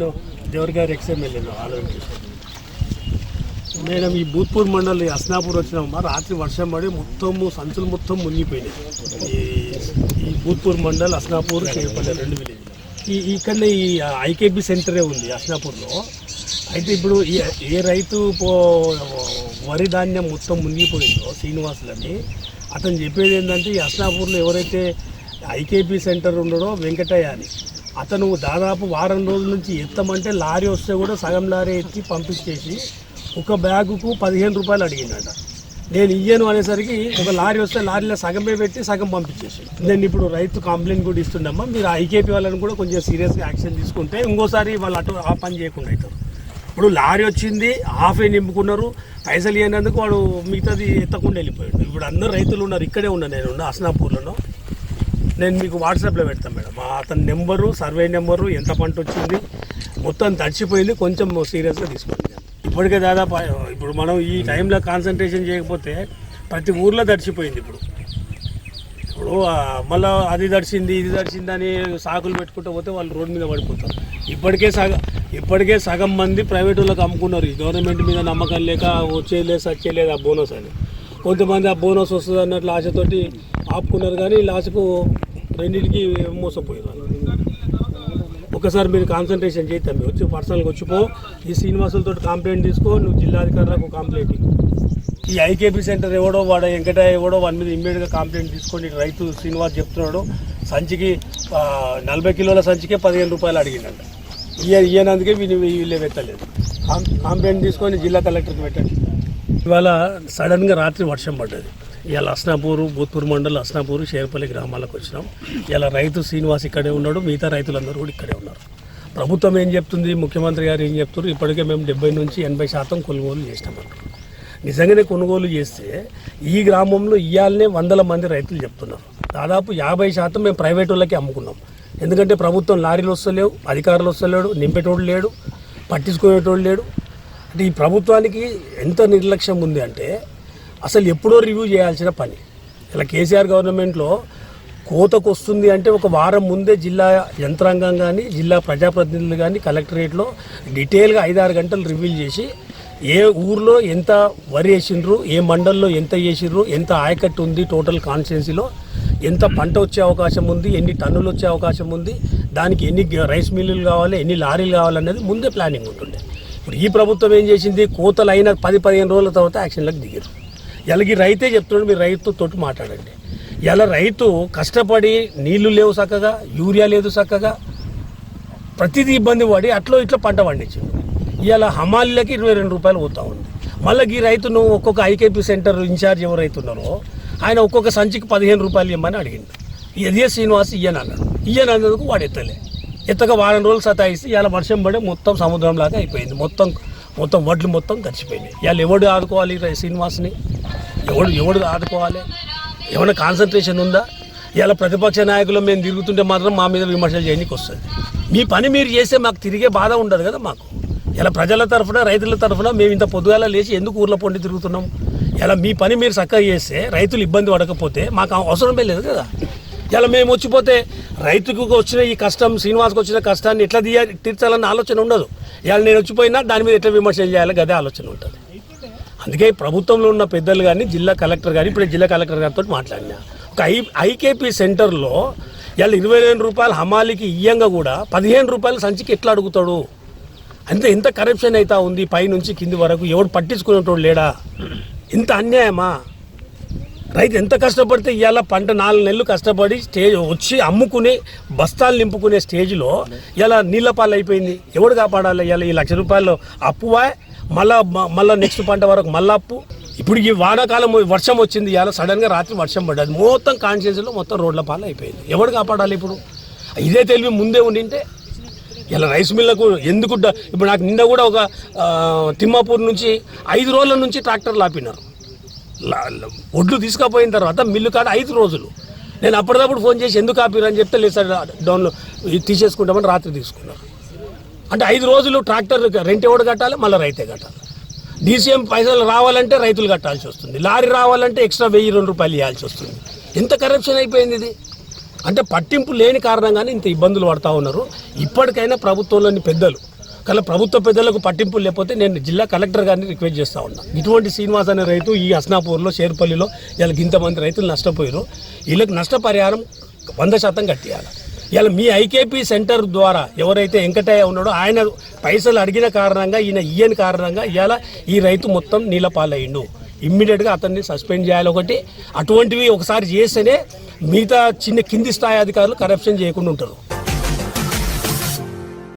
నేను దేవరగారి ఎక్స్ఎమ్మెల్యేను ఆలోచన. మేడం ఈ భూత్పూర్ మండలి అస్నాపూర్ వచ్చినామమ్మా. రాత్రి వర్షం పడి మొత్తము సంచులు మొత్తం మునిగిపోయినాయి. ఈ భూత్పూర్ మండల్ అస్నాపూర్ చేపల్లి 2 విలేజ్. ఇక్కడనే ఈ ఐకేపీ సెంటరే ఉంది అస్నాపూర్లో. అయితే ఇప్పుడు ఏ రైతు వరి ధాన్యం మొత్తం మునిగిపోయిందో శ్రీనివాసులని అతను చెప్పేది ఏంటంటే, ఈ అస్నాపూర్లో ఎవరైతే ఐకేపీ సెంటర్ ఉండడో వెంకటయ్య అని, అతను దాదాపు వారం రోజుల నుంచి ఎత్తమంటే లారీ వస్తే కూడా సగం లారీ ఎత్తి పంపించేసి ఒక బ్యాగుకు 15 రూపాయలు అడిగిందట. నేను ఇయ్యను అనేసరికి ఒక లారీ వస్తే లారీలో సగమే పెట్టి సగం పంపించేసి, నేను ఇప్పుడు రైతు కంప్లైంట్ కూడా ఇస్తుండమ్మా, మీరు ఐకేపీ వాళ్ళని కూడా కొంచెం సీరియస్గా యాక్షన్ తీసుకుంటే ఇంకోసారి వాళ్ళు అటు ఆ పని చేయకుండా అవుతారు. ఇప్పుడు లారీ వచ్చింది, హాఫే నింపుకున్నారు, పైసలు ఇవ్వనందుకు వాడు మిగతాది ఎత్తకుండా వెళ్ళిపోయాడు. ఇప్పుడు అందరు రైతులు ఉన్నారు, ఇక్కడే ఉన్నా, నేను అస్నాపూర్లో. నేను మీకు వాట్సాప్లో పెడతాను మేడం అతని నెంబరు, సర్వే నెంబరు, ఎంత పంట వచ్చింది మొత్తం తడిచిపోయింది. కొంచెం సీరియస్గా తీసుకోండి. ఇప్పటికే దాదాపు ఇప్పుడు మనం ఈ టైంలో కాన్సన్ట్రేషన్ చేయకపోతే ప్రతి ఊర్లో తడిచిపోయింది. ఇప్పుడు మళ్ళీ అది తడిచింది ఇది తడిచింది అని సాకులు పెట్టుకుంటూ పోతే వాళ్ళు రోడ్డు మీద పడిపోతారు. ఇప్పటికే సగం మంది ప్రైవేట్ వాళ్ళకి అమ్ముకున్నారు. ఈ గవర్నమెంట్ మీద నమ్మకం లేక వచ్చేయలేదు సచ్చేయలేదు ఆ బోనస్ అని. కొంతమంది ఆ బోనస్ వస్తుంది అన్నట్లు ఆశతోటి ఆపుకున్నారు, కానీ లాస్ట్కు రెండింటికి మోసపోయారు. ఒకసారి మీరు కాన్సన్ట్రేషన్ చేద్దాం, మీరు వచ్చి పర్సనల్గా వచ్చిపో, ఈ శ్రీనివాసులతో కంప్లైంట్ తీసుకో, నువ్వు జిల్లాధికారులకు కంప్లైంట్. ఈ ఐకేపీ సెంటర్ ఎవడో వాడు వెంకటయ్య ఎవడో వాడి మీద ఇమ్మీడియట్గా కంప్లైంట్ తీసుకొని రైతు శ్రీనివాస్ చెప్తున్నాడు, సంచికి 40 కిలోల సంచికే 15 రూపాయలు అడిగిందంట. ఇయ్యనందుకే వీళ్ళే పెట్టలేదు. కంప్లైంట్ తీసుకొని జిల్లా కలెక్టర్కి పెట్టండి. ఇవాళ సడన్గా రాత్రి వర్షం పడ్డది. ఇవాళ అస్నాపూరు, భూత్పూర్ మండల్, అస్నాపూరు, షేర్పల్లి గ్రామాలకు వచ్చినాం. ఇలా రైతు శ్రీనివాస్ ఇక్కడే ఉన్నాడు, మిగతా రైతులందరూ కూడా ఇక్కడే ఉన్నారు. ప్రభుత్వం ఏం చెప్తుంది, ముఖ్యమంత్రి గారు ఏం చెప్తారు, ఇప్పటికే మేము 70 నుంచి 80% కొనుగోలు చేసినామంటారు. నిజంగానే కొనుగోలు చేస్తే ఈ గ్రామంలో ఇవాళనే 100 మంది రైతులు చెప్తున్నారు. దాదాపు 50% మేము ప్రైవేట్ వాళ్ళకి అమ్ముకున్నాం. ఎందుకంటే ప్రభుత్వం లారీలు వస్తలేవు, అధికారులు వస్తలేడు, నింపేటోడు లేడు, పట్టించుకునేటోడు లేడు. అంటే ఈ ప్రభుత్వానికి ఎంత నిర్లక్ష్యం ఉంది అంటే అసలు ఎప్పుడో రివ్యూ చేయాల్సిన పని. ఇలా కేసీఆర్ గవర్నమెంట్లో కోతకు వస్తుంది అంటే ఒక వారం ముందే జిల్లా యంత్రాంగం కానీ జిల్లా ప్రజాప్రతినిధులు కానీ కలెక్టరేట్లో డీటెయిల్గా 5-6 గంటలు రివ్యూ చేసి ఏ ఊర్లో ఎంత వరి వేసిండ్రు, ఏ మండల్లో ఎంత వేసిండ్రు, ఎంత ఆయకట్టు ఉంది, టోటల్ కాన్స్టిట్యున్సీలో ఎంత పంట వచ్చే అవకాశం ఉంది, ఎన్ని టన్నులు వచ్చే అవకాశం ఉంది, దానికి ఎన్ని రైస్ మిల్లులు కావాలి, ఎన్ని లారీలు కావాలనేది ముందే ప్లానింగ్ ఉంటుండే. ఇప్పుడు ఈ ప్రభుత్వం ఏం చేసింది, కోతలు అయిన 10-15 రోజుల తర్వాత యాక్షన్లకు దిగారు. ఇలాగ రైతే చెప్తున్నాడు, మీరు రైతుతో మాట్లాడండి. ఇలా రైతు కష్టపడి నీళ్లు లేవు చక్కగా, యూరియా లేదు చక్కగా, ప్రతిదీ ఇబ్బంది పడి అట్లో ఇట్లా పంట పండించింది. ఇవాళ హమాలీలకి 22 రూపాయలు పోతా ఉంది. మళ్ళీ ఈ రైతును ఒక్కొక్క ఐకేపీ సెంటర్ ఇన్ఛార్జ్ ఎవరైతున్నారో ఆయన ఒక్కొక్క సంచికి 15 రూపాయలు ఇవ్వమని అడిగిండు. ఇదే శ్రీనివాస్ ఇయ్యనందుకు వాడు ఎత్తక వారం రోజులు సతాయిస్తే ఇవాళ వర్షం పడే మొత్తం సముద్రంలాగా అయిపోయింది. మొత్తం వడ్లు మొత్తం గడిచిపోయినాయి. ఇవాళ ఎవడు ఆదుకోవాలి శ్రీనివాస్ని, ఎవడు ఆదుకోవాలి? ఏమైనా కాన్సన్ట్రేషన్ ఉందా? ఇలా ప్రతిపక్ష నాయకులు మేము తిరుగుతుంటే మాత్రం మా మీద విమర్శలు చేయడానికి వస్తుంది. మీ పని మీరు చేస్తే మాకు తిరిగే బాధ ఉండదు కదా. మాకు ఇలా ప్రజల తరఫున, రైతుల తరఫున మేము ఇంత పొద్దుగాల లేచి ఎందుకు ఊర్లో పొండి తిరుగుతున్నాం? ఇలా మీ పని మీరు చక్కగా చేస్తే, రైతులు ఇబ్బంది పడకపోతే మాకు అవసరమే లేదు కదా. ఇలా మేము వచ్చిపోతే రైతుకు వచ్చిన ఈ కష్టం, శ్రీనివాస్కి వచ్చిన కష్టాన్ని ఎట్లా తీర్చాలన్న ఆలోచన ఉండదు. ఇవాళ నేను వచ్చిపోయినా దాని మీద ఎట్లా విమర్శలు చేయాలి అదే ఆలోచన ఉంటుంది. అందుకే ప్రభుత్వంలో ఉన్న పెద్దలు కానీ, జిల్లా కలెక్టర్ కానీ, ఇప్పుడు జిల్లా కలెక్టర్ గారితో మాట్లాడినా, ఒక ఐకేపీ సెంటర్లో ఇవాళ 22 రూపాయలు హమాలీకి ఇయ్యంగా కూడా 15 రూపాయల సంచికి ఎట్లా అడుగుతాడు? అంతే ఎంత కరప్షన్ అవుతా ఉంది పైనుంచి కింది వరకు. ఎవడు పట్టించుకునేటోడు లేడా? ఇంత అన్యాయమా? రైతు ఎంత కష్టపడితే ఇవాళ పంట 4 నెలలు కష్టపడి స్టేజ్ వచ్చి అమ్ముకునే బస్తాలు నింపుకునే స్టేజ్లో ఇలా నీళ్ళ పాలు అయిపోయింది. ఎవడు కాపాడాలి? ఇవాళ ఈ 1,00,000 రూపాయలు అప్పువా, మళ్ళీ నెక్స్ట్ పంట వరకు మళ్ళీ అప్పు. ఇప్పుడు ఈ వానాకాలం వర్షం వచ్చింది, ఇవాళ సడన్గా రాత్రి వర్షం పడ్డది, మొత్తం కాన్స్టిట్యున్సీలో మొత్తం రోడ్ల పాలు అయిపోయింది. ఎవడు కాపాడాలి ఇప్పుడు? ఇదే తెలివి ముందే ఉండింటే ఇలా రైస్ మిల్లకు ఎందుకు? ఇప్పుడు నాకు నిన్న కూడా ఒక తిమ్మాపూర్ నుంచి 5 రోజుల నుంచి ట్రాక్టర్లు ఆపినారు. ఒడ్లు తీసుకుపోయిన తర్వాత మిల్లు కాడ 5 రోజులు. నేను అప్పటికప్పుడు ఫోన్ చేసి ఎందుకు ఆపిరని చెప్తే లేదు సార్ డౌన్ తీసేసుకుంటామని రాత్రి తీసుకున్నారు. అంటే 5 రోజులు ట్రాక్టర్ రెంట్ ఎవడు కట్టాలి? మళ్ళీ రైతే కట్టాలి. డీసీఎం పైసలు రావాలంటే రైతులు కట్టాల్సి వస్తుంది, లారీ రావాలంటే ఎక్స్ట్రా 1,000-2 రూపాయలు ఇవ్వాల్సి వస్తుంది. ఎంత కరప్షన్ అయిపోయింది ఇది. అంటే పట్టింపు లేని కారణంగానే ఇంత ఇబ్బందులు పడతా ఉన్నారు. ఇప్పటికైనా ప్రభుత్వంలోని పెద్దలు ప్రభుత్వ పెద్దలకు పట్టింపు లేకపోతే నేను జిల్లా కలెక్టర్ గారిని రిక్వెస్ట్ చేస్తూ ఉన్నా. ఇటువంటి శ్రీనివాస్ అనే రైతు ఈ హస్నాపూర్లో షేర్పల్లిలో ఇలా ఇంతమంది రైతులు నష్టపోయారు. వీళ్ళకి నష్టపరిహారం 100% కట్టియాలి. ఇలా మీ ఐకేపీ సెంటర్ ద్వారా ఎవరైతే వెంకటయ్య ఉన్నాడో ఆయన పైసలు అడిగిన కారణంగా ఈయన ఇయ్యని కారణంగా ఇవాళ ఈ రైతు మొత్తం నీళ్ళపాలయ్యిండు. ఇమ్మీడియట్గా అతన్ని సస్పెండ్ చేయాలి. ఒకటి అటువంటివి ఒకసారి చేస్తేనే మిగతా కింది స్థాయి అధికారులు కరప్షన్ చేయకుండా ఉంటారు.